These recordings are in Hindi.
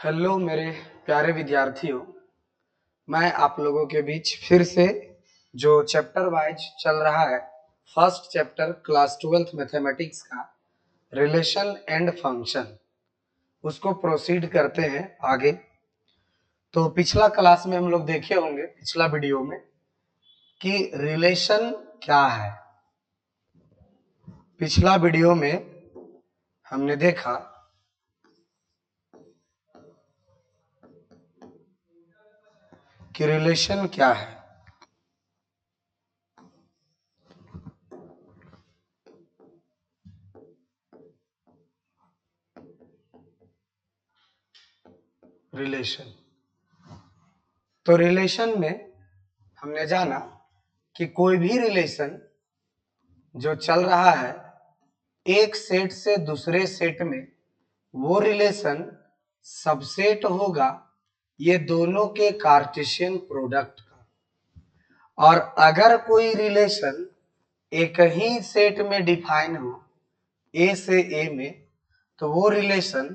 हेलो मेरे प्यारे विद्यार्थियों, मैं आप लोगों के बीच फिर से जो चैप्टर वाइज चल रहा है first chapter class 12th mathematics का रिलेशन एंड फंक्शन, उसको प्रोसीड करते हैं आगे। तो पिछला क्लास में हम लोग देखे होंगे, पिछला वीडियो में, कि रिलेशन क्या है। पिछला वीडियो में हमने देखा कि रिलेशन क्या है। रिलेशन, तो रिलेशन में हमने जाना कि कोई भी रिलेशन जो चल रहा है एक सेट से दूसरे सेट में, वो रिलेशन सबसेट होगा ये दोनों के कार्टेशियन प्रोडक्ट का। और अगर कोई रिलेशन एक ही सेट में डिफाइन हो ए से ए में, तो वो रिलेशन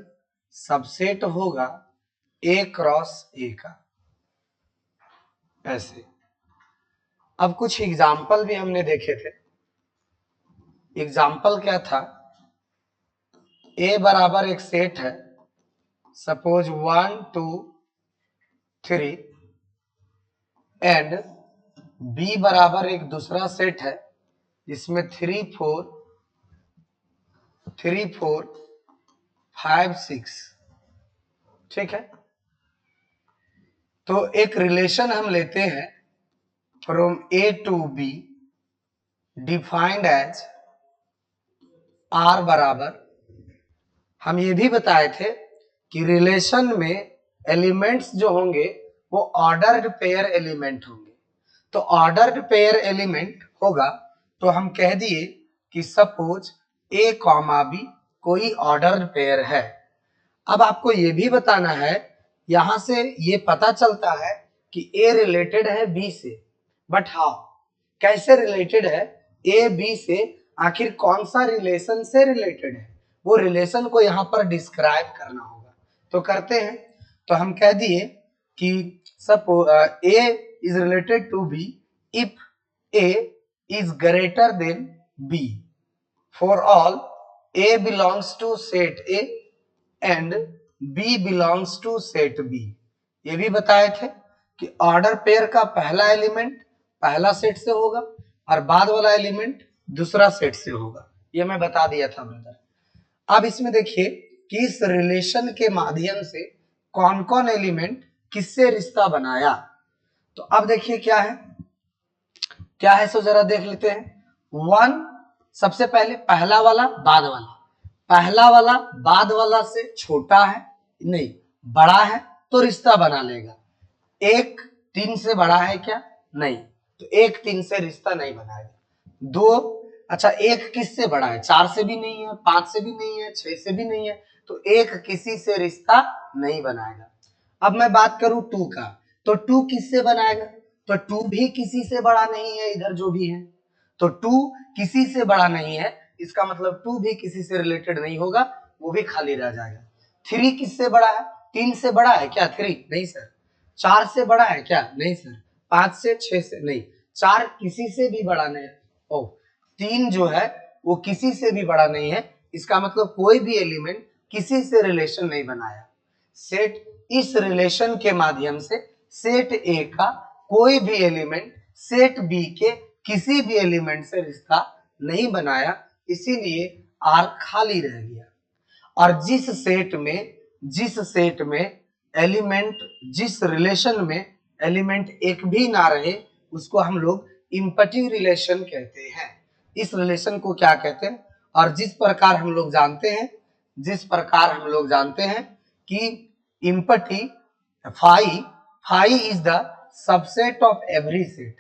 सबसेट होगा ए क्रॉस ए का। ऐसे अब कुछ एग्जाम्पल भी हमने देखे थे। एग्जाम्पल क्या था? ए बराबर एक सेट है, सपोज 1 2 3, एंड बी बराबर एक दूसरा सेट है जिसमें 3 4 5 6। ठीक है, तो एक रिलेशन हम लेते हैं from A to B defined as R बराबर, हम ये भी बताए थे कि रिलेशन में एलिमेंट्स जो होंगे वो ऑर्डर्ड पेयर एलिमेंट होंगे। तो ऑर्डर्ड पेयर एलिमेंट होगा तो हम कह दिए कि सपोज ए कॉमा बी कोई ऑर्डर्ड पेयर है। अब आपको ये भी बताना है, यहां से ये पता चलता है कि ए रिलेटेड है बी से, बट हाउ, कैसे रिलेटेड है ए बी से, आखिर कौन सा रिलेशन से रिलेटेड है, वो रिलेशन को यहाँ पर डिस्क्राइब करना होगा। तो करते हैं, तो हम कह दिए कि suppose A is related to B if A is greater than B for all A belongs to set A and B belongs to set B. ये भी बताए थे कि ऑर्डर पेयर का पहला एलिमेंट पहला सेट से होगा और बाद वाला एलिमेंट दूसरा सेट से होगा। ये मैं बता दिया था ब्रदर। अब इसमें देखिए कि इस रिलेशन के माध्यम से कौन कौन एलिमेंट किससे रिश्ता बनाया। तो अब देखिए क्या है सो जरा देख लेते हैं। 1 सबसे पहले पहला वाला बाद वाला, पहला वाला बाद वाला से छोटा है नहीं बड़ा है तो रिश्ता बना लेगा। 1 3 से बड़ा है क्या? नहीं, तो 1 3 से रिश्ता नहीं बनाएगा। 2 अच्छा 1 किससे बड़ा है? 4 से भी नहीं है, 5 से भी नहीं है, 6 से भी नहीं है, तो 1 किसी से रिश्ता नहीं बनाएगा। अब मैं बात करूं 2 का, तो 2 किससे बनाएगा? तो 2 भी किसी से बड़ा नहीं है, इधर जो भी है, तो 2 किसी से बड़ा नहीं है, इसका मतलब 2 भी किसी से रिलेटेड नहीं होगा, वो भी खाली रह जाएगा। 3 किससे बड़ा है? 3 से बड़ा है क्या? 3 नहीं सर। 4 से बड़ा है क्या? नहीं सर। 5 से 6 से नहीं, 4 किसी से भी बड़ा नहीं है। ओ 3 जो है वो किसी से भी बड़ा नहीं है, इसका मतलब कोई भी एलिमेंट किसी से रिलेशन नहीं बनाया। सेट इस रिलेशन के माध्यम से सेट ए का कोई भी एलिमेंट सेट बी के किसी भी एलिमेंट से रिश्ता नहीं बनाया, इसीलिए आर खाली रह गया। और जिस सेट में एलिमेंट, जिस रिलेशन में एलिमेंट एक भी ना रहे, उसको हम लोग इम्पटी रिलेशन कहते हैं। इस रिलेशन को क्या कहते हैं? और जिस प्रकार हम लोग जानते हैं कि empty phi is the subset of every set,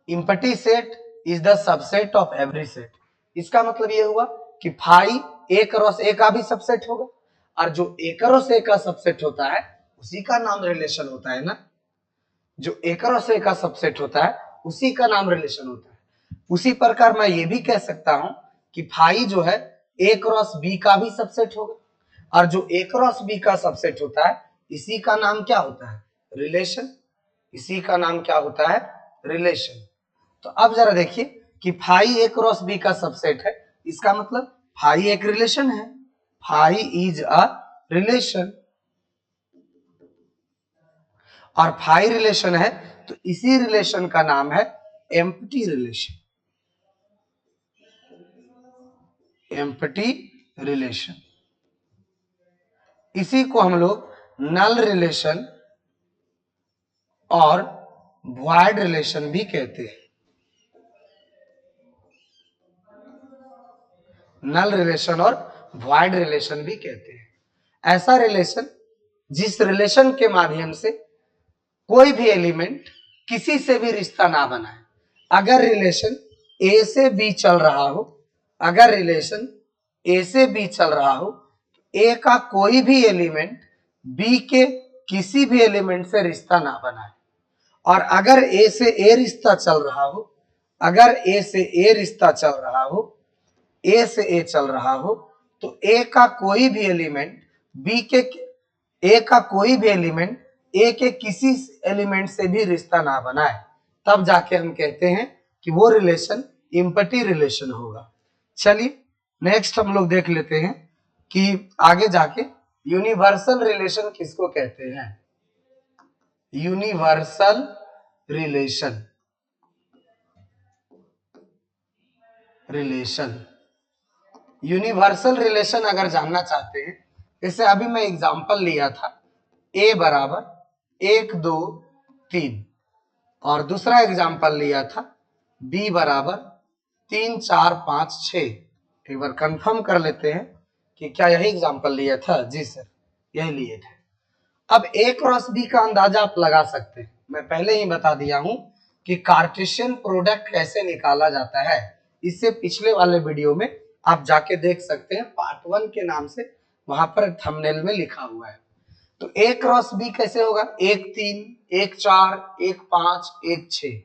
empty set is the subset of every set. इसका मतलब ये हुआ कि फाई ए क्रॉस ए का भी सबसेट होगा, और जो ए क्रॉस ए का सबसेट होता है उसी का नाम रिलेशन होता है ना। जो ए क्रॉस ए का सबसेट होता है उसी का नाम रिलेशन होता है। उसी प्रकार मैं ये भी कह सकता हूं कि फाई जो है ए क्रॉस बी का भी सबसेट होगा, और जो ए क्रॉस बी का सबसेट होता है इसी का नाम क्या होता है? रिलेशन। इसी का नाम क्या होता है? रिलेशन। तो अब जरा देखिए कि फाई ए क्रॉस बी का सबसेट है, इसका मतलब फाई एक रिलेशन है, फाई इज अ रिलेशन। और फाई रिलेशन है तो इसी रिलेशन का नाम है एम्प्टी रिलेशन। एम्प्टी रिलेशन, इसी को हम लोग नल रिलेशन और वॉइड रिलेशन भी कहते हैं। नल रिलेशन और वॉइड रिलेशन भी कहते हैं। ऐसा रिलेशन जिस रिलेशन के माध्यम से कोई भी एलिमेंट किसी से भी रिश्ता ना बनाए। अगर रिलेशन ए से बी चल रहा हो, अगर रिलेशन ए से बी चल रहा हो, ए का कोई भी एलिमेंट बी के किसी भी एलिमेंट से रिश्ता ना बनाए। और अगर ए से ए रिश्ता चल रहा हो, अगर ए से ए रिश्ता चल रहा हो, ए से ए चल रहा हो, तो ए का कोई भी एलिमेंट बी के, ए का कोई भी एलिमेंट ए के किसी एलिमेंट से भी रिश्ता ना बनाए, तब जाके हम कहते हैं कि वो रिलेशन एम्प्टी रिलेशन होगा। चलिए नेक्स्ट हम लोग देख लेते हैं कि आगे जाके यूनिवर्सल रिलेशन किसको कहते हैं। यूनिवर्सल रिलेशन, यूनिवर्सल रिलेशन अगर जानना चाहते हैं, जैसे अभी मैं एग्जांपल लिया था a बराबर 1 2 3, और दूसरा एग्जांपल लिया था b बराबर 3 4 5 6। एक बार कंफर्म कर लेते हैं कि क्या यही एग्जांपल लिया था? जी सर, यही लिए थे। अब a क्रॉस b का अंदाजा आप लगा सकते हैं। मैं पहले ही बता दिया हूं कि कार्टेशियन प्रोडक्ट कैसे निकाला जाता है, इससे पिछले वाले वीडियो में आप जाके देख सकते हैं, पार्ट 1 के नाम से वहां पर थंबनेल में लिखा हुआ है। तो a क्रॉस b कैसे होगा? 1 3 1 4 1 5 1 6,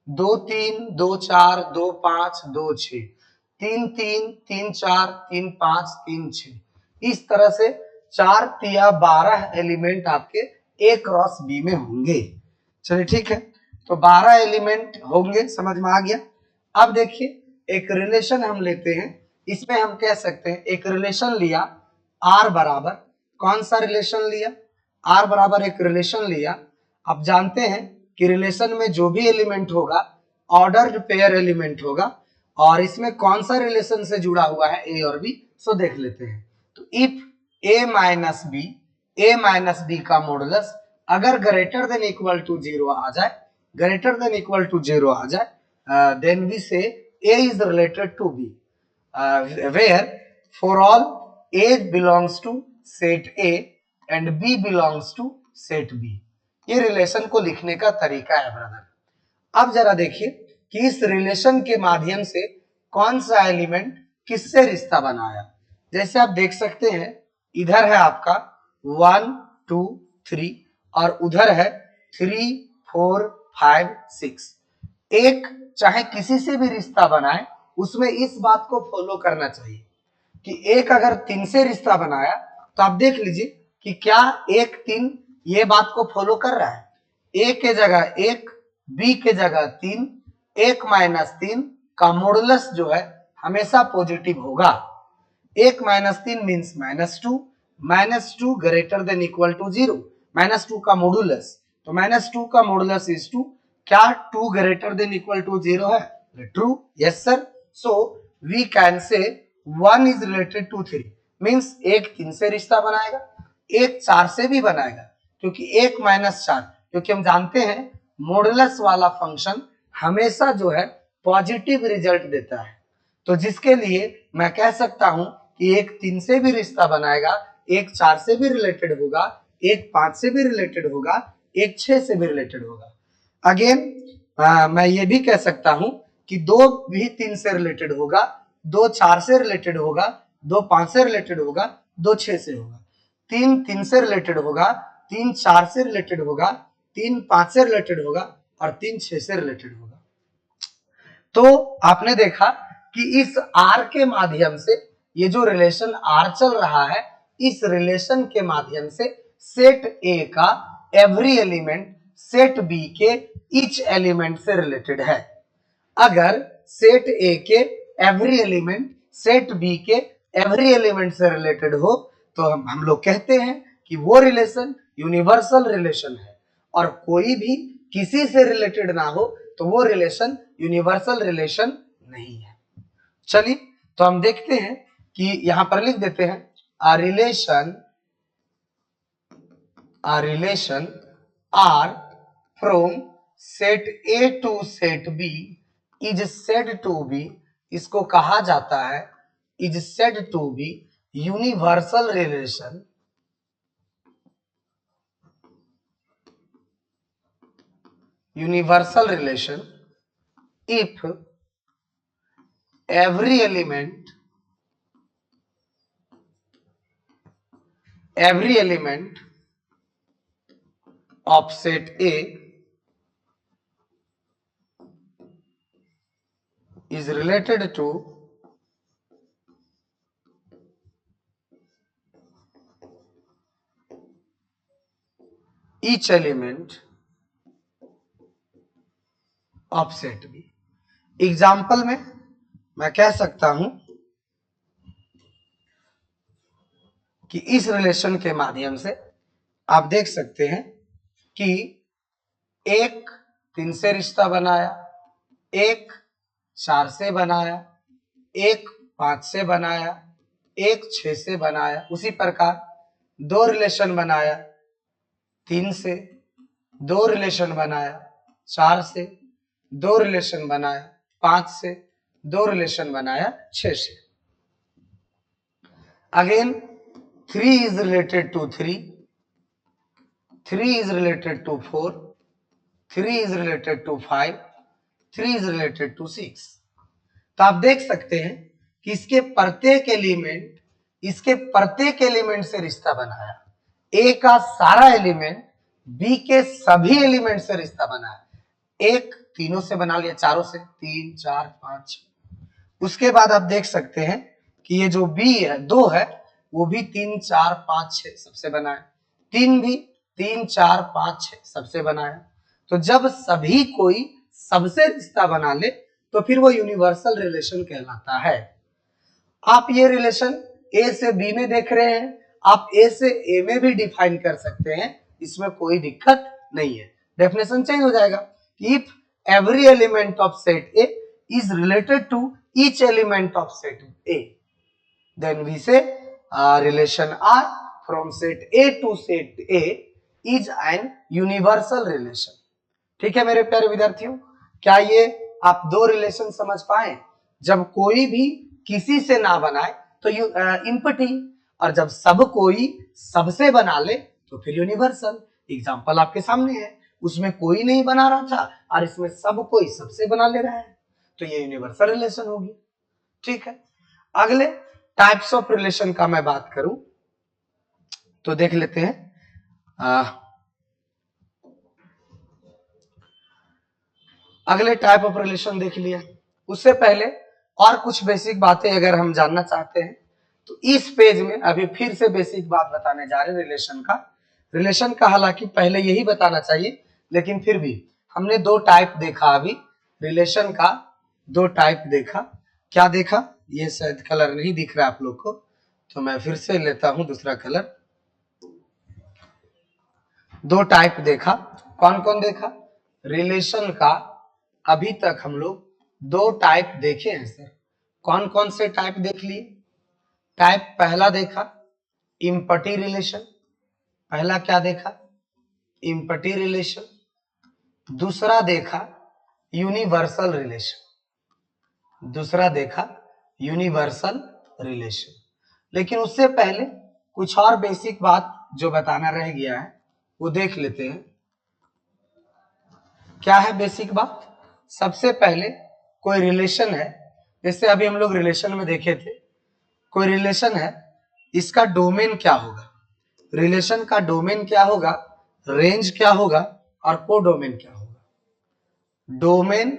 2 3 2 4 2 5 2 6, 3 3 3 4 3 5 3 6। इस तरह से 4 तिया 12 एलिमेंट आपके a क्रॉस b में होंगे। चलिए ठीक है, तो 12 एलिमेंट होंगे, समझ में आ गया। अब देखिए एक रिलेशन हम लेते हैं, इसमें हम कह सकते हैं एक रिलेशन लिया r बराबर, कौन सा रिलेशन लिया? r बराबर एक रिलेशन लिया। आप जानते हैं कि रिलेशन में जो भी एलिमेंट होगा ऑर्डर्ड पेयर एलिमेंट होगा, और इसमें कौन सा रिलेशन से जुड़ा हुआ है? a और b। सो देख लेते हैं। तो if a minus b, a minus b का मॉडुलस अगर ग्रेटर देन इक्वल टू 0 आ जाए, ग्रेटर देन इक्वल टू 0 आ जाए, देन वी से a is related to b, where for all a belongs to set a and b belongs to set b। ये रिलेशन को लिखने का तरीका है ब्रदर। अब जरा देखिए कि इस रिलेशन के माध्यम से कौन सा एलिमेंट किससे रिश्ता बनाया। जैसे आप देख सकते हैं, इधर है आपका 1 2 3 और उधर है 3 4 5 6। एक चाहे किसी से भी रिश्ता बनाए, उसमें इस बात को फॉलो करना चाहिए कि एक अगर 3 से रिश्ता बनाया तो आप देख लीजिए कि क्या 1 3 ये बात को फॉलो कर रहा है। a के जगह 1, b के जगह 3, 1 माइनस 3 का मॉडुलस जो है हमेशा पॉजिटिव होगा। 1 minus 3 means -2, -2 greater than equal to 0, -2 का मॉडुलस, तो -2 का मॉडुलस इज 2। क्या 2 ग्रेटर देन इक्वल टू 0 है? True, yes sir. So we can say 1 is related to 3, means 1 3 से रिश्ता बनाएगा, 1 4 से भी बनाएगा, क्योंकि 1 माइनस 4, क्योंकि हम जानते हैं मॉडुलस वाला फंक्शन हमेशा जो है पॉजिटिव रिजल्ट देता है। तो जिसके लिए मैं कह सकता हूं कि 1 3 से भी रिश्ता बनाएगा, 1 4 से भी रिलेटेड होगा, 1 5 से भी रिलेटेड होगा, 1 6 से भी रिलेटेड होगा। अगेन मैं ये भी कह सकता हूं कि 2 भी 3 से रिलेटेड होगा, 2 4 से रिलेटेड होगा, 2 5 से रिलेटेड होगा, 2 6 से होगा, 3 3 से रिलेटेड होगा, 3 4 से रिलेटेड होगा, 3 5 से रिलेटेड होगा और 3 6 से रिलेटेड होगा। तो आपने देखा कि इस R के माध्यम से ये जो रिलेशन R चल रहा है, इस रिलेशन के माध्यम से सेट ए का एवरी एलिमेंट सेट बी के ईच एलिमेंट से रिलेटेड है। अगर सेट ए के एवरी एलिमेंट सेट बी के एवरी एलिमेंट से रिलेटेड हो तो हम लोग कहते हैं कि वो रिलेशन यूनिवर्सल रिलेशन है, और कोई भी किसी से रिलेटेड ना हो तो वो रिलेशन यूनिवर्सल रिलेशन नहीं है। चलिए तो हम देखते हैं कि यहां पर लिख देते हैं a relation R from set A to set B is said to be, इसको कहा जाता है is said to be universal relation if every element of set A is related to each element of set B। Example में मैं कह सकता हूं कि इस रिलेशन के माध्यम से आप देख सकते हैं कि एक 3 से रिश्ता बनाया, एक 4 से बनाया, एक 5 से बनाया, एक 6 से बनाया। उसी प्रकार 2 रिलेशन बनाया 3 से, 2 रिलेशन बनाया 4 से, 2 रिलेशन बनाया 5 से, 2 रिलेशन बनाया 6 से। Again 3 is related to 3, 3 is related to 4, 3 is related to 5, 3 is related to 6। तो आप देख सकते हैं कि इसके प्रत्येक एलिमेंट से रिश्ता बनाया। ए का सारा एलिमेंट बी के सभी एलिमेंट से रिश्ता बनाया। एक तीनों से बना लिया, चारों से, 3 4 5। उसके बाद आप देख सकते हैं कि ये जो बी है 2 है वो भी 3 4 5 6 सबसे बनाया, 3 भी 3 4 5 6 सबसे बनाया। तो जब सभी कोई सबसे रिश्ता बना ले तो फिर वो यूनिवर्सल रिलेशन कहलाता है। आप ये रिलेशन ए से बी में देख रहे हैं, आप ए से ए में भी डिफाइन कर सकते हैं, इसमें कोई दिक्कत नहीं है। डेफिनेशन चेंज हो जाएगा। If every element of set A is related to each element of set A, then we say relation R from set A to set A is an universal relation. ठीक है मेरे प्यारे विद्यार्थियों, क्या ये आप 2 रिलेशन समझ पाए? जब कोई भी किसी से ना बनाए तो इम्पटी, और जब सब कोई सबसे बना ले तो फिर यूनिवर्सल। एग्जांपल आपके सामने है, उसमें कोई नहीं बना रहा था और इसमें सब कोई सबसे बना ले रहा है, तो ये यूनिवर्सल रिलेशन होगी। ठीक है, अगले टाइप्स ऑफ रिलेशन का मैं बात करूं तो देख लेते हैं। अगले टाइप ऑफ रिलेशन देख लिया। उससे पहले और कुछ बेसिक बातें अगर हम जानना चाहते हैं तो इस पेज में अभी फिर से बेसिक बात बताने जा रहे हैं रिलेशन का हालांकि पहले यही बताना चाहिए, लेकिन फिर भी हमने 2 टाइप देखा। अभी रिलेशन का 2 टाइप देखा। क्या देखा? ये शायद कलर नहीं दिख रहा आप लोग को, तो मैं फिर से लेता हूं दूसरा कलर। 2 टाइप देखा। कौन कौन देखा? रिलेशन का अभी तक हम लोग 2 टाइप देखे हैं सर। कौन कौन से टाइप देख लिए? टाइप पहला देखा इम्पटी रिलेशन। पहला क्या देखा? Empty relation. दूसरा देखा यूनिवर्सल रिलेशन। लेकिन उससे पहले कुछ और बेसिक बात जो बताना रह गया है वो देख लेते हैं। क्या है बेसिक बात? सबसे पहले कोई रिलेशन है, जैसे अभी हम लोग रिलेशन में देखे थे, कोई रिलेशन है, इसका डोमेन क्या होगा? रिलेशन का डोमेन क्या होगा, रेंज क्या होगा और कोडोमेन क्या होगा? डोमेन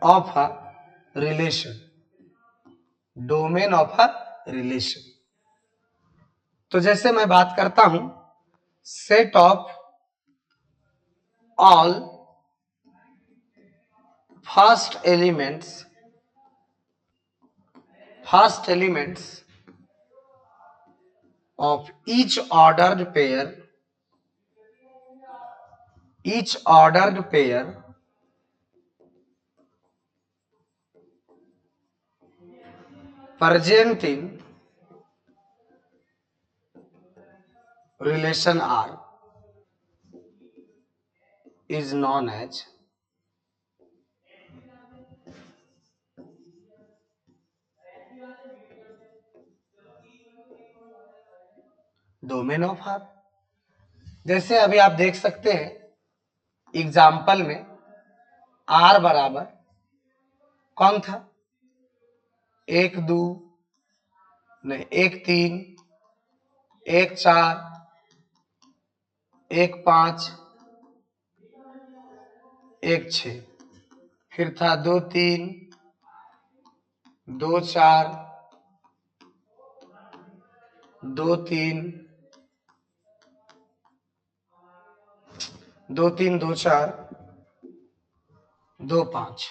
ऑफ अ रिलेशन, तो जैसे मैं बात करता हूं set of all first elements of each ordered pair present in relation R is known as domain of R. जैसे अभी आप देख सकते हैं एग्जाम्पल में आर बराबर कौन था, 1 2 नहीं 1 3 1 4 1 5 1 6, फिर था 2 3 2 4 2 3 2 3 2 4 2 5।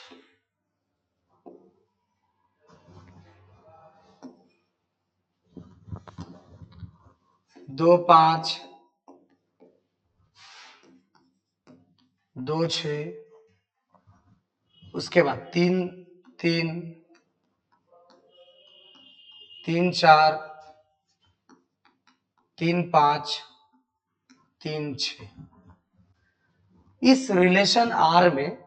2 5 2 6, उसके बाद 3 3 3 4 3 5 3 6। इस रिलेशन आर में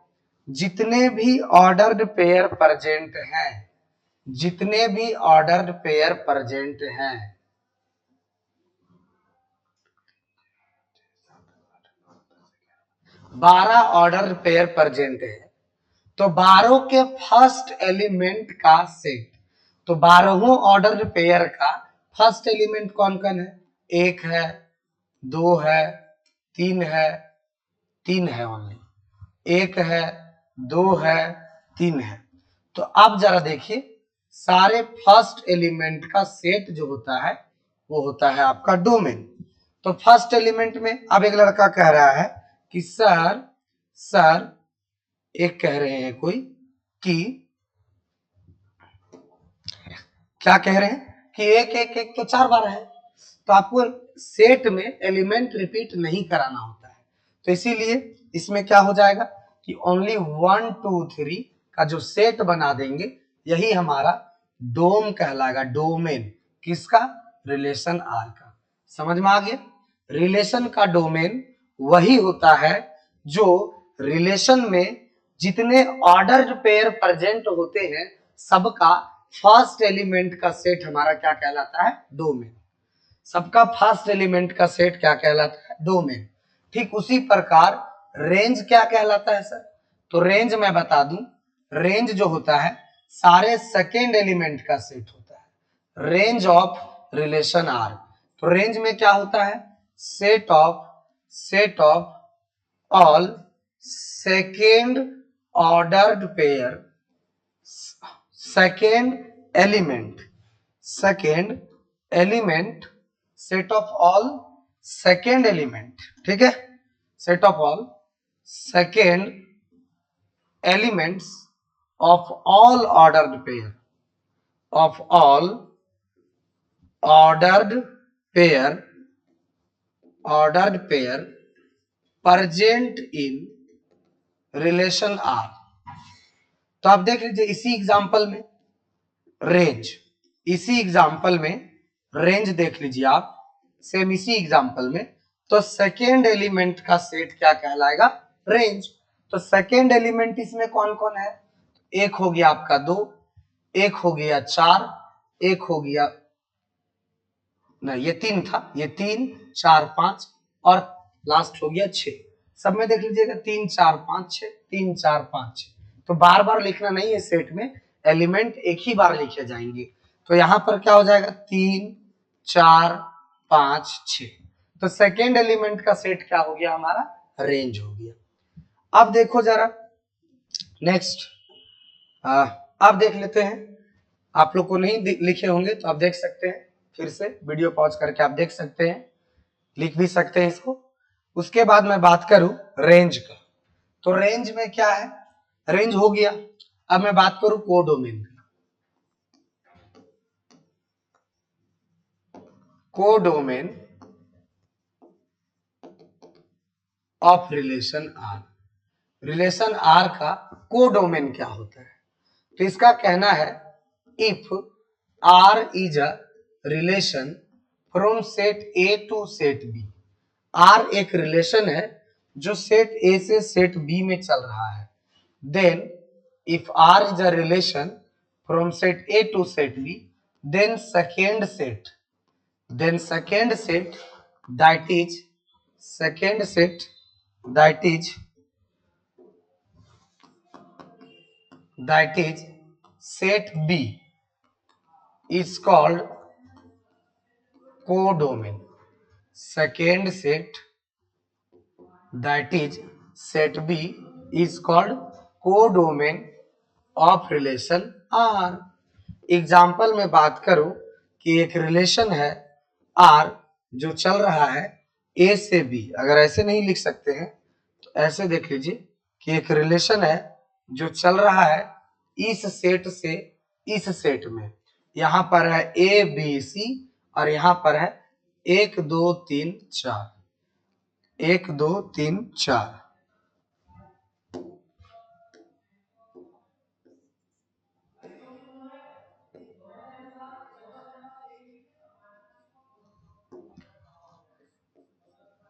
जितने भी ऑर्डर्ड पेयर प्रेजेंट हैं, 12 ऑर्डर पेयर प्रेजेंट है, तो 12 के फर्स्ट एलिमेंट का सेट, तो 12 ऑर्डर पेयर का फर्स्ट एलिमेंट कौन कौन है, 1 है 2 है 3 है, 3 है ओनली, 1 है 2 है 3 है। तो अब जरा देखिए सारे फर्स्ट एलिमेंट का सेट जो होता है वो होता है आपका डोमेन। तो फर्स्ट एलिमेंट में अब एक लड़का कह रहा है कि सर एक कह रहे हैं कोई कि क्या कह रहे हैं कि 1 1 1 तो 4 बार है, तो आपको सेट में एलिमेंट रिपीट नहीं कराना होता है, तो इसीलिए इसमें क्या हो जाएगा कि ओनली 1 2 3 का जो सेट बना देंगे यही हमारा डोम कहलाएगा, डोमेन किसका, रिलेशन आर का। समझ में आ गया, रिलेशन का डोमेन वही होता है जो रिलेशन में जितने ऑर्डर्ड पेयर प्रेजेंट होते हैं सबका फर्स्ट एलिमेंट का सेट हमारा क्या कहलाता है, डोमेन। सबका फर्स्ट एलिमेंट का सेट क्या कहलाता है, डोमेन। ठीक उसी प्रकार रेंज क्या कहलाता है सर, तो रेंज मैं बता दूं, रेंज जो होता है सारे सेकेंड एलिमेंट का सेट होता है, रेंज ऑफ रिलेशन आर। तो रेंज में क्या होता है, set of all second ordered pair, second element set of all second element, ठीक है, set of all second elements of all ordered pair, of all ordered pair present in relation R. तो आप देख लीजिए इसी एग्जांपल में रेंज, इसी एग्जांपल में रेंज देख लीजिए आप, सेम इसी एग्जांपल में, तो सेकेंड एलिमेंट का सेट क्या कहलाएगा, रेंज। तो सेकेंड एलिमेंट इसमें कौन कौन है, एक हो गया आपका 2, एक हो गया 4, एक हो गया नहीं ये 3 था, ये 3 4 5 और लास्ट हो गया 6। सब में देख लीजिएगा 3 4 5 6 3 4 5 6, तो बार बार लिखना नहीं है, सेट में एलिमेंट एक ही बार लिखे जाएंगे। तो यहां पर क्या हो जाएगा 3 4 5 6, तो सेकेंड एलिमेंट का सेट क्या हो गया हमारा, रेंज हो गया। अब देखो जरा नेक्स्ट, अब देख लेते हैं, आप लोग को नहीं लिखे होंगे तो आप देख सकते हैं फिर से वीडियो पॉज करके आप देख सकते हैं, लिख भी सकते हैं इसको। उसके बाद मैं बात करूं रेंज का, तो रेंज में क्या है, रेंज हो गया। अब मैं बात करूं कोडोमेन का। Codomain of relation R, relation R का कोडोमेन क्या होता है? तो इसका कहना है if R is a relation from set A to set B, R एक रिलेशन है जो सेट ए से सेट बी में चल रहा है, then if R is a relation from set A to set B, then second set that is second set that is set B is called codomain. Second set that is set B is called codomain of relation R. Example में बात करूं कि एक रिलेशन है R जो चल रहा है A से B, अगर ऐसे नहीं लिख सकते हैं तो ऐसे देख लीजिए कि एक रिलेशन है जो चल रहा है इस सेट से इस सेट में, यहां पर है ए बी सी और यहां पर है 1 2 3 4, 1 2 3 4।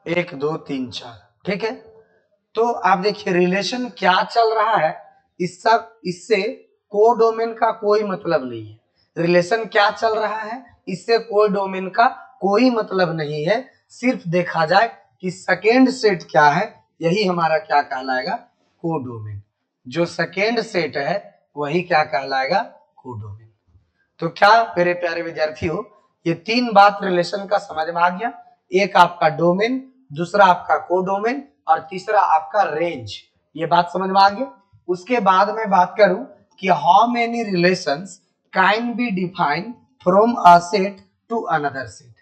एक दो तीन चार, ठीक है। तो आप देखिए रिलेशन क्या चल रहा है, इससे कोडोमेन का कोई मतलब नहीं है। रिलेशन क्या चल रहा है इससे कोडोमेन का कोई मतलब नहीं है, सिर्फ देखा जाए कि सेकेंड सेट क्या है, यही हमारा क्या कहलाएगा, कोडोमेन। जो सेकेंड सेट है वही क्या कहलाएगा, कोडोमेन। तो क्या मेरे प्यारे विद्यार्थियों, ये तीन बात रिलेशन का समझ में आ गया। एक आपका डोमेन, दूसरा आपका कोडोमेन और तीसरा आपका रेंज, ये बात समझ में आ गया। उसके बाद में बात करूं कि how many relations can be defined from a set to another set.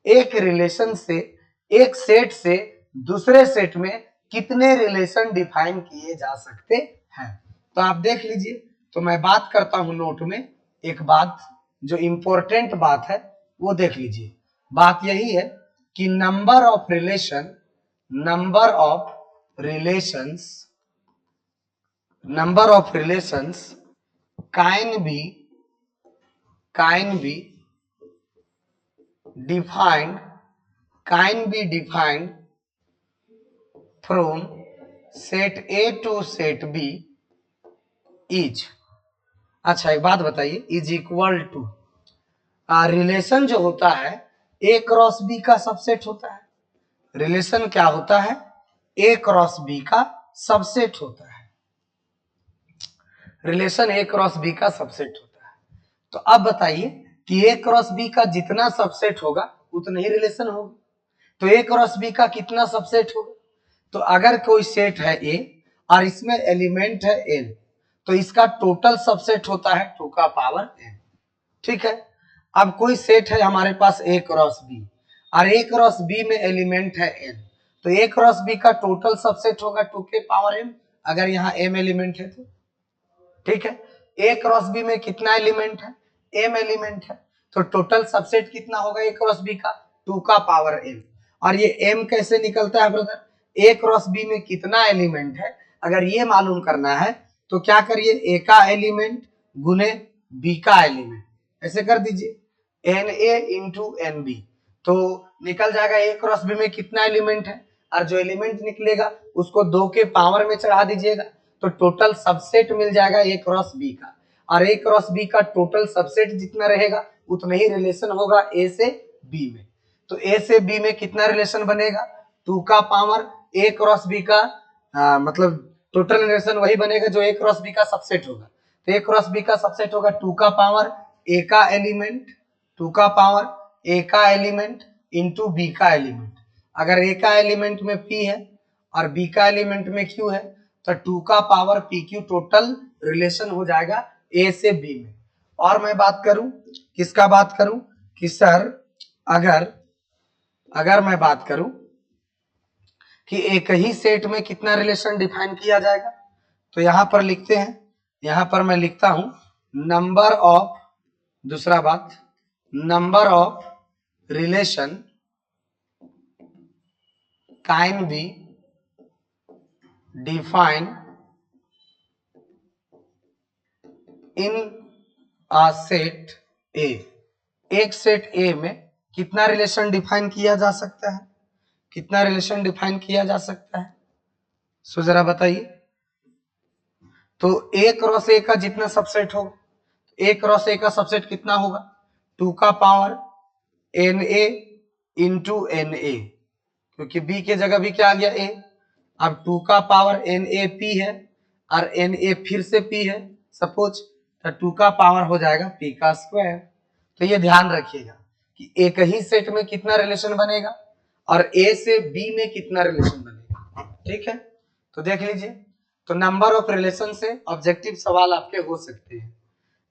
एक रिलेशन से, एक सेट से दूसरे सेट में कितने रिलेशन डिफाइन किए जा सकते हैं। तो आप देख लीजिए, तो मैं बात करता हूं नोट में एक बात जो इंपॉर्टेंट बात है वो देख लीजिए। बात यही है कि number of relations can be defined from set A to set B is, अच्छा एक बात बताइए, इज इक्वल टू, रिलेशन जो होता है ए क्रॉस बी का सबसेट होता है। रिलेशन क्या होता है, ए क्रॉस बी का सबसेट होता है। रिलेशन ए क्रॉस बी का सबसेट होता है। तो अब बताइए कि ए क्रॉस बी का जितना सबसेट होगा उतना ही रिलेशन होगा। तो ए क्रॉस बी का कितना सबसेट होगा, तो अगर कोई सेट है ए और इसमें एलिमेंट है एन, तो इसका टोटल सबसेट होता है 2 का पावर n, ठीक है। अब कोई सेट है हमारे पास ए क्रॉस बी और ए क्रॉस बी में एलिमेंट है n, तो ए क्रॉस बी का टोटल सबसेट होगा 2 के पावर m, अगर यहाँ m एलिमेंट है तो, ठीक है। ए क्रॉस बी में कितना एलिमेंट है, m एलिमेंट है, तो टोटल सबसेट कितना होगा ए क्रॉस बी का, 2 का पावर m। और ये m कैसे निकलता है ब्रदर, ए क्रॉस बी में कितना एलिमेंट है, अगर ये मालूम करना है तो क्या करिए, ए का एलिमेंट गुने बी का एलिमेंट, ऐसे कर दीजिए n A into n B, तो निकल जाएगा ए क्रॉस बी में कितना एलिमेंट है, और जो एलिमेंट निकलेगा उसको 2 के पावर में चढ़ा दीजिएगा, तो टोटल सबसेट मिल जाएगा ए क्रॉस बी का। और ए क्रॉस बी का टोटल सबसेट जितना रहेगा उतना ही रिलेशन होगा ए से बी में। तो ए से बी में कितना रिलेशन बनेगा, 2 का पावर ए क्रॉस बी का, मतलब टोटल रिलेशन वही बनेगा जो ए क्रॉस बी का सबसेट होगा। तो ए क्रॉस बी का सबसेट होगा 2 का पावर ए का एलिमेंट, 2 का पावर ए का एलिमेंट इंटू बी का एलिमेंट। अगर ए का एलिमेंट में पी है और बी का एलिमेंट में क्यू है, तो 2 का power P Q total relation हो जाएगा ए से बी में। और मैं बात करूं किसका, बात करूं कि सर अगर मैं बात करूं कि एक ही सेट में कितना रिलेशन डिफाइन किया जाएगा, तो यहां पर लिखते हैं, यहां पर मैं लिखता हूं नंबर ऑफ, दूसरा बात, number of relation can be defined in a set ए। एक सेट ए में कितना रिलेशन डिफाइन किया जा सकता है, कितना रिलेशन डिफाइन किया जा सकता है, सो जरा बताइए। तो ए क्रॉस ए का जितना सबसेट होगा, ए क्रॉस ए का सबसेट कितना होगा, 2 का power n A into n A, क्योंकि बी के जगह भी क्या आ गया ए। अब 2 का पावर एन ए पी है और एन ए फिर से पी है सपोज, तो 2 का पावर हो जाएगा पी का स्क्वायर। तो ये ध्यान रखिएगा कि एक ही सेट में कितना रिलेशन बनेगा और ए से बी में कितना रिलेशन बनेगा, ठीक है। तो देख लीजिए, तो नंबर ऑफ रिलेशन से ऑब्जेक्टिव सवाल आपके हो सकते हैं।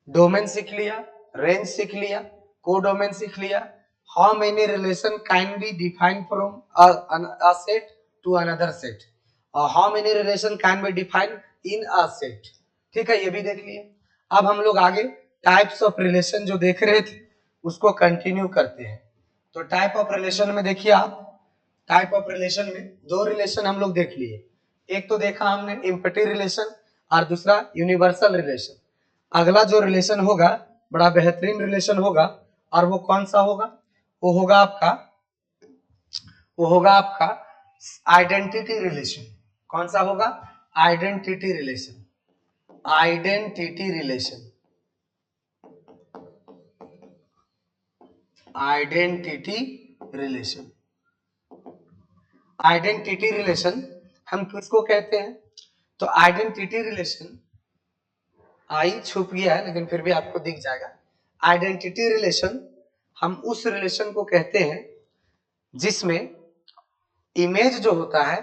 डोमेन सीख लिया, रेंज सीख लिया, कोडोमेन सीख लिया, how many relation can be defined from a set to another set, और how many relation can be defined in a set, ठीक है, ये भी देख लिए। अब हम लोग आगे टाइप्स ऑफ रिलेशन जो देख रहे थे उसको कंटिन्यू करते हैं। तो टाइप ऑफ रिलेशन में देखिए आप, टाइप ऑफ रिलेशन में 2 रिलेशन हम लोग देख लिए। एक तो देखा हमने एम्पटी रिलेशन और दूसरा यूनिवर्सल रिलेशन। अगला जो रिलेशन होगा बड़ा बेहतरीन रिलेशन होगा, और वो कौन सा होगा, वो होगा आपका आइडेंटिटी रिलेशन। कौन सा होगा, identity relation, identity relation, identity relation. Identity relation हम किसको कहते हैं, तो आइडेंटिटी रिलेशन, आई छुप गया है लेकिन फिर भी आपको दिख जाएगा। आइडेंटिटी रिलेशन हम उस रिलेशन को कहते हैं जिसमें इमेज जो होता है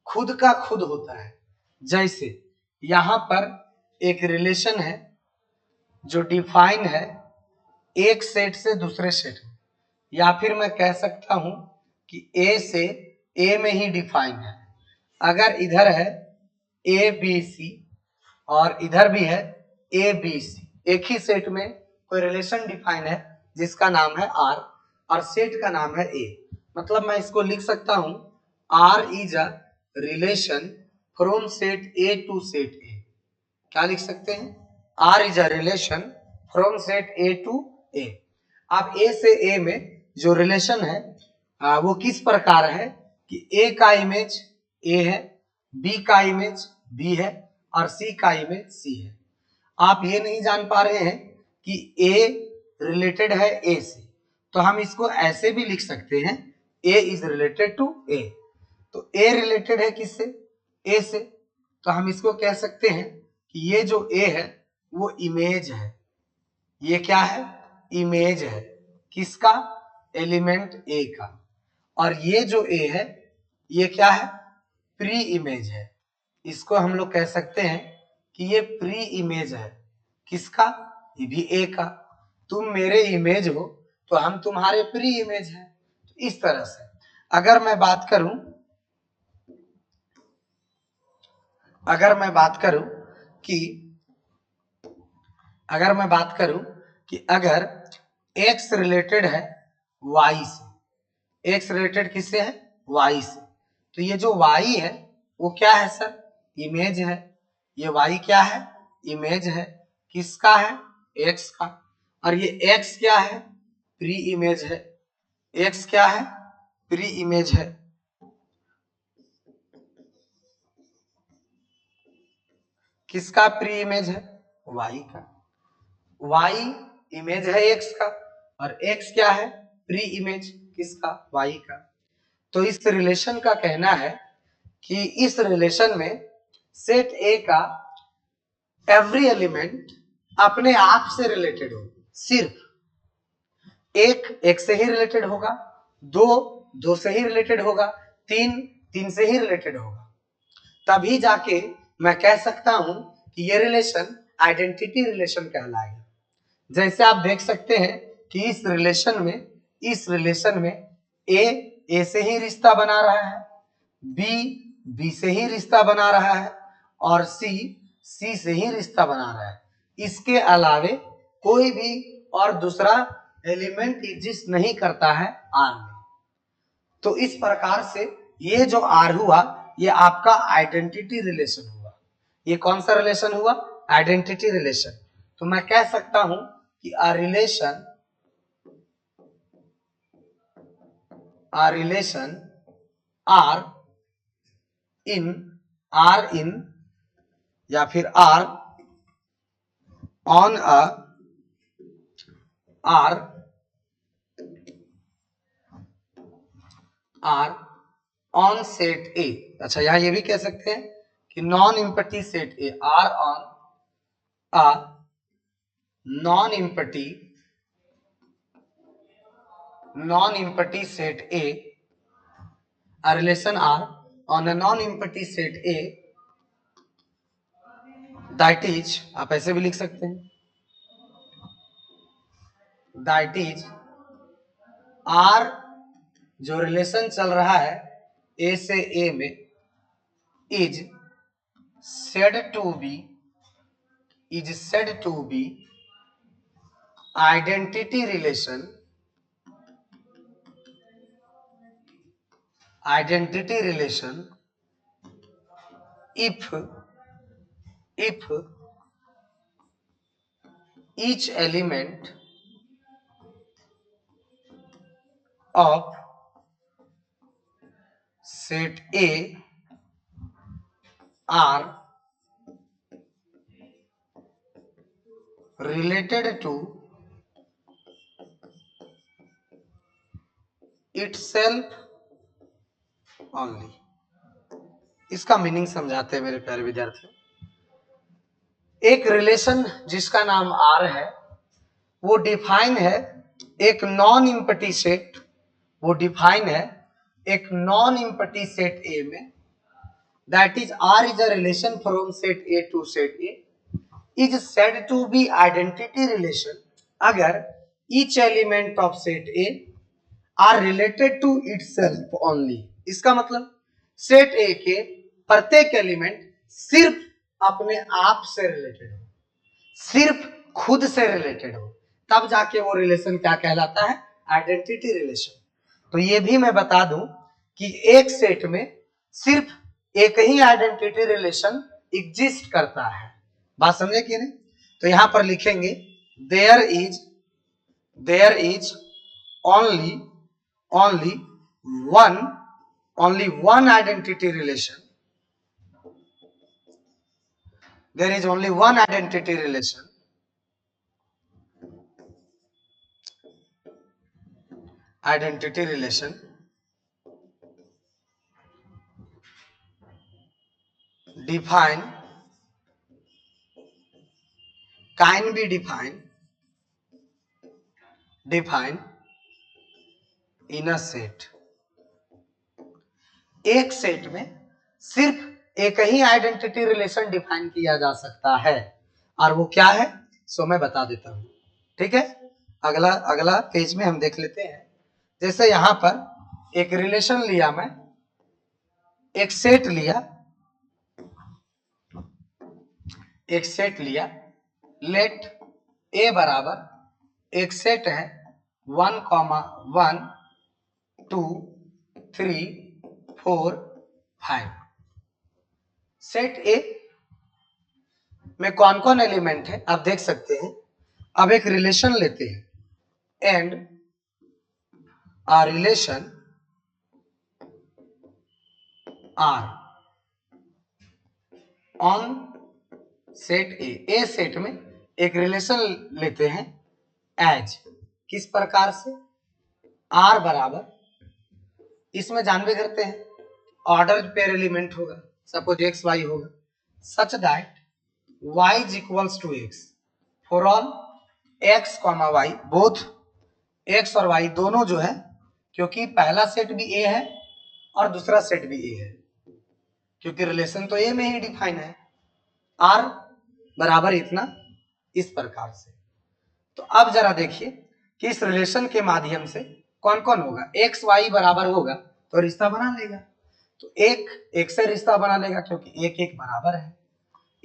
खुद का खुद होता है। जैसे यहां पर एक रिलेशन है जो डिफाइन है एक सेट से दूसरे सेट में, या फिर मैं कह सकता हूं कि ए से ए में ही डिफाइन है। अगर इधर है ए बी सी और इधर भी है ए बी सी, एक ही सेट में कोई रिलेशन डिफाइन है जिसका नाम है आर और सेट का नाम है ए, मतलब मैं इसको लिख सकता हूं R is a relation from set A to set A. क्या लिख सकते हैं, R is a relation from set A to A. अब ए से ए में जो रिलेशन है वो किस प्रकार है कि ए का इमेज ए है, बी का इमेज बी है और सी का इमेज सी है। आप ये नहीं जान पा रहे हैं कि ए रिलेटेड है ए से, तो हम इसको ऐसे भी लिख सकते हैं ए इज रिलेटेड टू ए। तो ए रिलेटेड है किससे, ए से, तो हम इसको कह सकते हैं कि ये जो ए है वो इमेज है। ये क्या है, इमेज है, किसका, एलिमेंट ए का। और ये जो ए है ये क्या है, प्री इमेज है। इसको हम लोग कह सकते हैं कि ये प्री इमेज है, किसका, ये भी ए का। तुम मेरे इमेज हो तो हम तुम्हारे प्री इमेज हैं। तो इस तरह से अगर मैं बात करूं कि अगर x रिलेटेड है y से, x रिलेटेड किससे है, y से, तो ये जो y है वो क्या है सर, इमेज है। ये y क्या है, इमेज है, किसका है, x का। और ये x क्या है, प्री इमेज है, x क्या है, प्री इमेज है। किसका प्री इमेज है, y का। y इमेज है x का और x क्या है, प्री इमेज किसका, y का। तो इस रिलेशन का कहना है कि इस रिलेशन में सेट A का एवरी एलिमेंट अपने आप से रिलेटेड हो, सिर्फ एक से ही रिलेटेड होगा, दो से ही रिलेटेड होगा, तीन से ही रिलेटेड होगा, तभी जाके मैं कह सकता हूं कि ये रिलेशन आइडेंटिटी रिलेशन कहलाएगा। जैसे आप देख सकते हैं कि इस रिलेशन में ए से ही रिश्ता बना रहा है, बी से ही रिश्ता बना रहा है और सी से ही रिश्ता बना रहा है। इसके अलावे कोई भी और दूसरा एलिमेंट एग्जिस्ट नहीं करता है आर में। तो इस प्रकार से ये जो आर हुआ ये आपका आइडेंटिटी रिलेशन हुआ। ये कौन सा रिलेशन हुआ? Identity relation. तो मैं कह सकता हूं कि a relation R in या फिर R on a R on set A। अच्छा, यहां ये भी कह सकते हैं कि non empty set A, R on a non empty set A, a relation R on a non-empty set A, that is, आप ऐसे भी लिख सकते हैं, that is R जो रिलेशन चल रहा है A से A में is said to be identity relation if each element of set A are related to itself only। इसका मीनिंग समझाते हैं मेरे प्यारे विद्यार्थियों। एक रिलेशन जिसका नाम आर है वो डिफाइन है एक नॉन इम्पटी सेट, वो डिफाइन है एक नॉन इम्पटी सेट ए में, that is R is a relation from set A to set A, is said to be identity relation अगर each element of set A are related to itself only. इसका मतलब सेट ए के प्रत्येक एलिमेंट सिर्फ अपने आप से रिलेटेड हो, सिर्फ खुद से रिलेटेड हो, तब जाके वो रिलेशन क्या कहलाता है? Identity relation. तो ये भी मैं बता दूं कि एक सेट में सिर्फ एक ही आइडेंटिटी रिलेशन एग्जिस्ट करता है। बात समझे कि नहीं? तो यहां पर लिखेंगे there is only one identity relation, there is only one identity relation can be defined in a set। एक सेट में सिर्फ एक ही आइडेंटिटी रिलेशन डिफाइन किया जा सकता है और वो क्या है सो मैं बता देता हूं। ठीक है, अगला पेज में हम देख लेते हैं। जैसे यहां पर एक रिलेशन लिया, मैं एक सेट लिया, लेट ए बराबर एक सेट है 1, 1, 2, 3, 4, 5। सेट ए में कौन कौन एलिमेंट है आप देख सकते हैं। अब एक रिलेशन लेते हैं and a relation R on set A set में एक रिलेशन लेते हैं एज, किस प्रकार से? आर बराबर, इसमें जानवे करते हैं ऑर्डर पेयर एलिमेंट होगा, सपोज एक्स वाई होगा, such that y is equals to x for all x, y, both x और y दोनों जो है, क्योंकि पहला सेट भी a है और दूसरा सेट भी a है, क्योंकि रिलेशन तो a में ही डिफाइन है, r बराबर इतना, इस प्रकार से। तो अब जरा देखिए कि इस रिलेशन के माध्यम से कौन कौन होगा, एक्स वाई बराबर होगा तो रिश्ता बना लेगा। तो एक से रिश्ता बना लेगा क्योंकि एक एक बराबर है।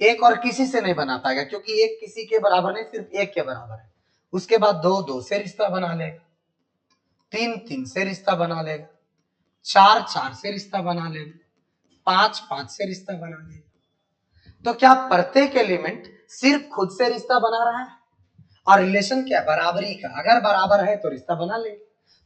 एक और किसी से नहीं बना पाएगा क्योंकि एक किसी के बराबर नहीं, सिर्फ एक के बराबर है। उसके बाद दो दो से रिश्ता बना लेगा, तीन तीन से रिश्ता बना लेगा, चार चार से रिश्ता बना लेगा, पांच पांच से रिश्ता बना लेगा। तो क्या प्रत्येक एलिमेंट सिर्फ खुद से रिश्ता बना रहा है? और रिलेशन क्या, बराबरी का। अगर बराबर है तो रिश्ता बना लेंगे।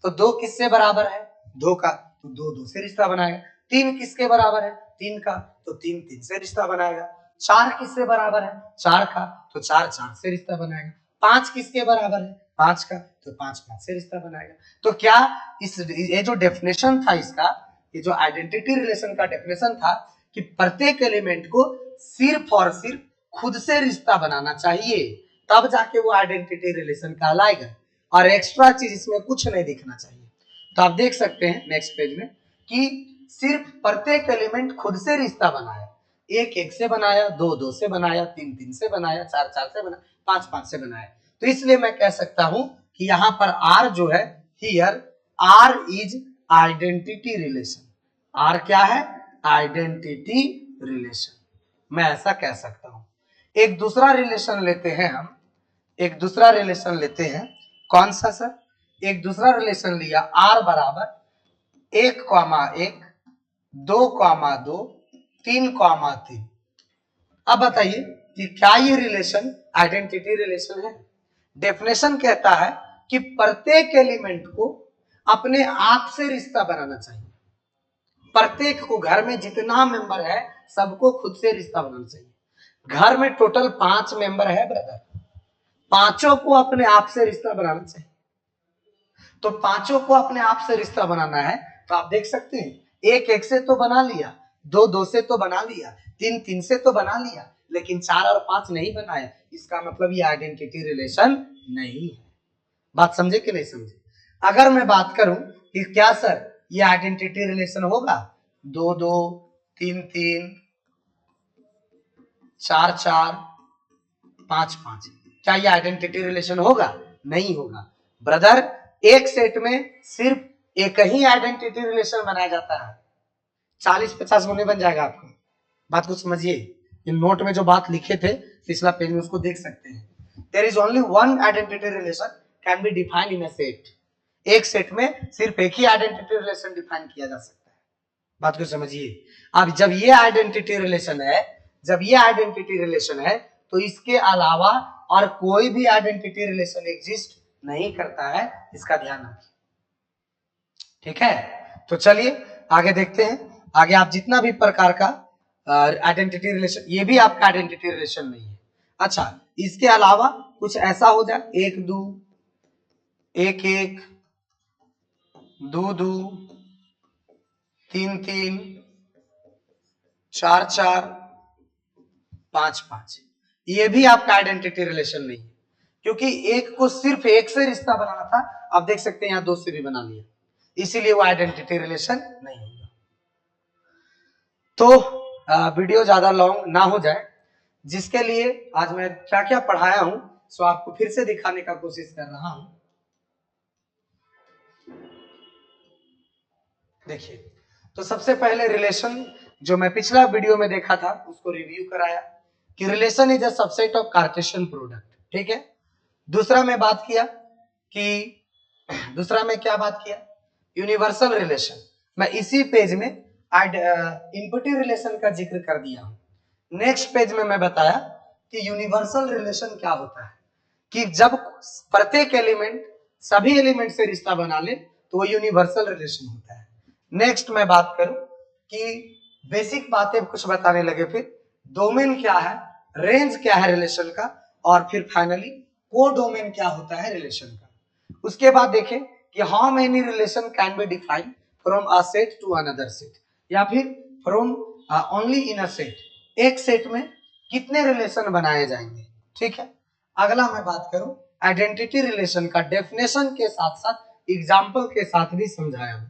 तो दो किससे बराबर है, दो का, तो दो दो से रिश्ता बनाएगा। तीन किसके बराबर है, तीन का, तो तीन तीन से रिश्ता बनाएगा। चार किससे बराबर है, चार का, तो चार चार से रिश्ता बनाएगा। पांच किसके बराबर है, पांच का, तो पांच पांच से रिश्ता बनाएगा। तो क्या ये जो डेफिनेशन था इसका, ये जो आइडेंटिटी रिलेशन का डेफिनेशन था कि प्रत्येक एलिमेंट को सिर्फ और सिर्फ खुद से रिश्ता बनाना चाहिए, तब जाके वो आइडेंटिटी रिलेशन कहलाएगा, और एक्स्ट्रा चीज इसमें कुछ नहीं दिखना चाहिए। तो आप देख सकते हैं नेक्स्ट पेज में कि सिर्फ प्रत्येक एलिमेंट खुद से रिश्ता बनाया, एक एक से बनाया, दो दो से बनाया, तीन तीन से बनाया, चार चार से बनाया, पांच पांच से बनाया। तो इसलिए मैं कह सकता हूं कि यहां पर आर जो है, here R is identity relation. R क्या है, आइडेंटिटी रिलेशन। मैं ऐसा कह सकता हूं। एक दूसरा रिलेशन लेते हैं हम, एक दूसरा रिलेशन लेते हैं। कौन सा सर, एक दूसरा रिलेशन लिया, आर बराबर एक कॉमा एक, दो कॉमा दो, तीन कॉमा तीन। अब बताइए कि क्या ये रिलेशन आइडेंटिटी रिलेशन है? डेफिनेशन कहता है कि प्रत्येक एलिमेंट को अपने आप से रिश्ता बनाना चाहिए। प्रत्येक को, घर में जितना मेंबर है सबको खुद से रिश्ता बनाना चाहिए। घर में टोटल 5 मेंबर है ब्रदर, पांचों को अपने आप से रिश्ता बनाना चाहिए। तो पांचों को अपने आप से रिश्ता बनाना है, तो आप देख सकते हैं एक एक से तो बना लिया, दो दो से तो बना लिया, तीन तीन से तो बना लिया, लेकिन चार और पांच नहीं बनाया। इसका मतलब ये आइडेंटिटी रिलेशन नहीं है। बात समझे कि नहीं समझे? अगर मैं बात करूं कि क्या सर ये आइडेंटिटी रिलेशन होगा, दो दो, तीन तीन, चार चार, पांच पांच, क्या ये आइडेंटिटी रिलेशन होगा? नहीं होगा ब्रदर। एक सेट में सिर्फ एक ही आइडेंटिटी रिलेशन बनाया जाता है। 40-50 गुने बन जाएगा आपको। बात को समझिए, इन नोट में जो बात लिखे थे पिछला पेज में उसको देख सकते हैं। There is only one identity relation can be defined in a set. एक सेट में सिर्फ एक ही आइडेंटिटी रिलेशन डिफाइन किया जा सकता है। बात को समझिए। अब जब ये आइडेंटिटी रिलेशन है, जब ये आइडेंटिटी रिलेशन है, तो इसके अलावा और कोई भी आइडेंटिटी रिलेशन एग्जिस्ट नहीं करता है, इसका ध्यान रखिए। ठीक है, तो चलिए आगे देखते हैं। आगे आप जितना भी प्रकार का आइडेंटिटी रिलेशन, ये भी आपका आइडेंटिटी रिलेशन नहीं है। अच्छा, इसके अलावा कुछ ऐसा हो जाए, एक दो, एक एक, दो दो, तीन तीन, चार चार, पांच पांच, ये भी आपका आइडेंटिटी रिलेशन नहीं है, क्योंकि एक को सिर्फ एक से रिश्ता बनाना था। आप देख सकते हैं यहां दो से भी बना लिया, इसीलिए वो आइडेंटिटी रिलेशन नहीं होगा। तो वीडियो ज्यादा लॉन्ग ना हो जाए, जिसके लिए आज मैं क्या क्या पढ़ाया हूं सो आपको फिर से दिखाने का कोशिश कर रहा हूं। देखिए, तो सबसे पहले रिलेशन जो मैं पिछला वीडियो में देखा था उसको रिव्यू कराया कि relation is a subset of Cartesian product. ठीक है। दूसरा में बात किया कि दूसरा में क्या बात किया, यूनिवर्सल रिलेशन। मैं इसी पेज में इनपुटिव रिलेशन का जिक्र कर दिया हूं। नेक्स्ट पेज में मैं बताया कि यूनिवर्सल रिलेशन क्या होता है, कि जब प्रत्येक एलिमेंट सभी एलिमेंट से रिश्ता बना ले तो वो यूनिवर्सल रिलेशन होता है। नेक्स्ट मैं बात करूं कि बेसिक बातें कुछ बताने लगे, फिर डोमेन क्या है, रेंज क्या है रिलेशन का, और फिर फाइनली को डोमेन क्या होता है रिलेशन का। उसके बाद देखें कि how many relation can be defined from a set to another set, या फिर from only in a set, एक सेट में कितने रिलेशन बनाए जाएंगे। ठीक है। अगला मैं बात करूं आइडेंटिटी रिलेशन का, डेफिनेशन के साथ साथ एग्जाम्पल के साथ भी समझाया हूं।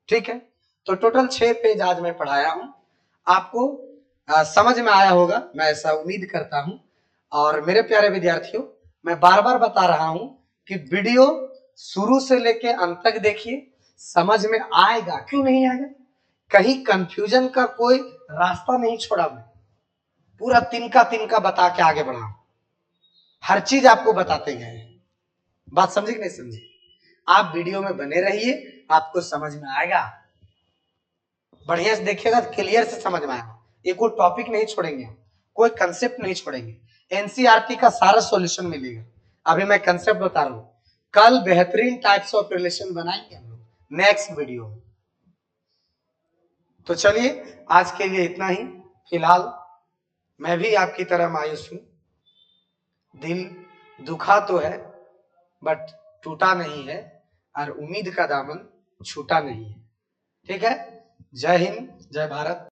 ठीक है। तो टोटल 6 पेज आज मैं पढ़ाया हूं, आपको समझ में आया होगा, मैं ऐसा उम्मीद करता हूं। और मेरे प्यारे विद्यार्थियों, मैं बार बार बता रहा हूं कि वीडियो शुरू से लेके अंत तक देखिए, समझ में आएगा। क्यों नहीं आएगा? कहीं कंफ्यूजन का कोई रास्ता नहीं छोड़ा मैं, पूरा तिनका बता के आगे बढ़ा, हर चीज आपको बताते गए हैं। बात समझे कि नहीं समझे? आप वीडियो में बने रहिए, आपको समझ में आएगा, बढ़िया से देखिएगा, क्लियर से समझ में आएगा। ये कोई टॉपिक नहीं छोड़ेंगे, कोई कंसेप्ट नहीं छोड़ेंगे, एनसीईआरटी का सारा सॉल्यूशन मिलेगा। अभी मैं कंसेप्ट बता रहा हूं, कल बेहतरीन टाइप्स ऑफ रिलेशन बनाएंगे हम लोग नेक्स्ट वीडियो में। तो चलिए आज के लिए इतना ही। फिलहाल मैं भी आपकी तरह मायूस हूं, दिल दुखा तो है बट टूटा नहीं है, और उम्मीद का दामन छूटा नहीं है। ठीक है, जय हिंद, जय भारत।